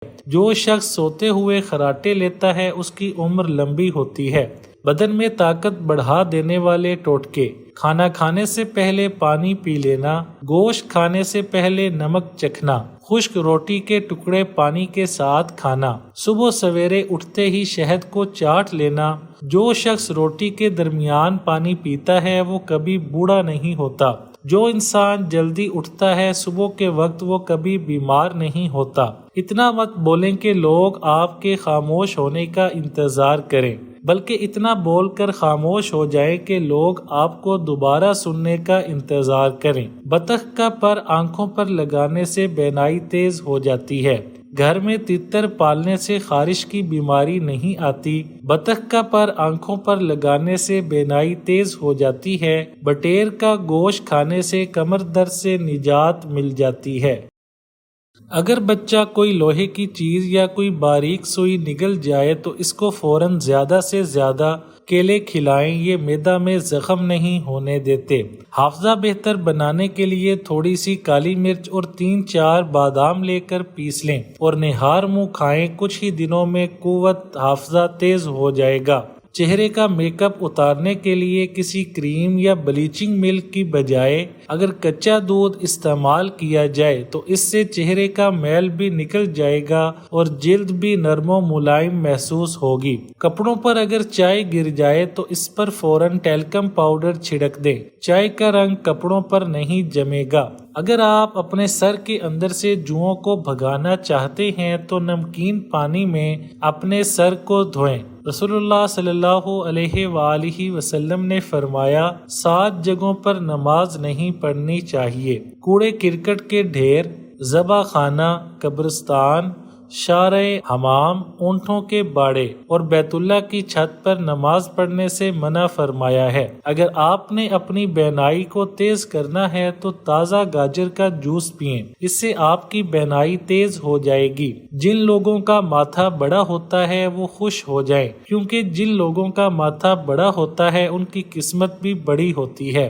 جو شخص سوتے ہوئے خراٹے لیتا ہے اس کی عمر لمبی ہوتی ہے۔ بدن میں طاقت بڑھا دینے والے ٹوٹکے: کھانا کھانے سے پہلے پانی پی لینا، گوشت کھانے سے پہلے نمک چکھنا، خشک روٹی کے ٹکڑے پانی کے ساتھ کھانا، صبح سویرے اٹھتے ہی شہد کو چاٹ لینا۔ جو شخص روٹی کے درمیان پانی پیتا ہے وہ کبھی بوڑھا نہیں ہوتا۔ جو انسان جلدی اٹھتا ہے صبح کے وقت وہ کبھی بیمار نہیں ہوتا۔ اتنا مت بولیں کہ لوگ آپ کے خاموش ہونے کا انتظار کریں، بلکہ اتنا بول کر خاموش ہو جائیں کہ لوگ آپ کو دوبارہ سننے کا انتظار کریں۔ بطخ کا پر آنکھوں پر لگانے سے بینائی تیز ہو جاتی ہے۔ گھر میں تتر پالنے سے خارش کی بیماری نہیں آتی۔ بطخ کا پر آنکھوں پر لگانے سے بینائی تیز ہو جاتی ہے۔ بٹیر کا گوشت کھانے سے کمر درد سے نجات مل جاتی ہے۔ اگر بچہ کوئی لوہے کی چیز یا کوئی باریک سوئی نگل جائے تو اس کو فوراً زیادہ سے زیادہ کیلے کھلائیں، یہ معدہ میں زخم نہیں ہونے دیتے۔ حافظہ بہتر بنانے کے لیے تھوڑی سی کالی مرچ اور 3-4 بادام لے کر پیس لیں اور نہار منہ کھائیں، کچھ ہی دنوں میں قوت حافظہ تیز ہو جائے گا۔ چہرے کا میک اپ اتارنے کے لیے کسی کریم یا بلیچنگ ملک کی بجائے اگر کچا دودھ استعمال کیا جائے تو اس سے چہرے کا میل بھی نکل جائے گا اور جلد بھی نرم و ملائم محسوس ہوگی۔ کپڑوں پر اگر چائے گر جائے تو اس پر فوراً ٹیلکم پاؤڈر چھڑک دیں، چائے کا رنگ کپڑوں پر نہیں جمے گا۔ اگر آپ اپنے سر کے اندر سے جوؤں کو بھگانا چاہتے ہیں تو نمکین پانی میں اپنے سر کو دھوئیں۔ رسول اللہ صلی اللہ علیہ وآلہ وسلم نے فرمایا 7 جگہوں پر نماز نہیں پڑھنی چاہیے: کوڑے کرکٹ کے ڈھیر، ذبح خانہ، قبرستان، شارع حمام، اونٹوں کے باڑے اور بیت اللہ کی چھت پر نماز پڑھنے سے منع فرمایا ہے۔ اگر آپ نے اپنی بینائی کو تیز کرنا ہے تو تازہ گاجر کا جوس پئیں، اس سے آپ کی بینائی تیز ہو جائے گی۔ جن لوگوں کا ماتھا بڑا ہوتا ہے وہ خوش ہو جائیں، کیونکہ جن لوگوں کا ماتھا بڑا ہوتا ہے ان کی قسمت بھی بڑی ہوتی ہے۔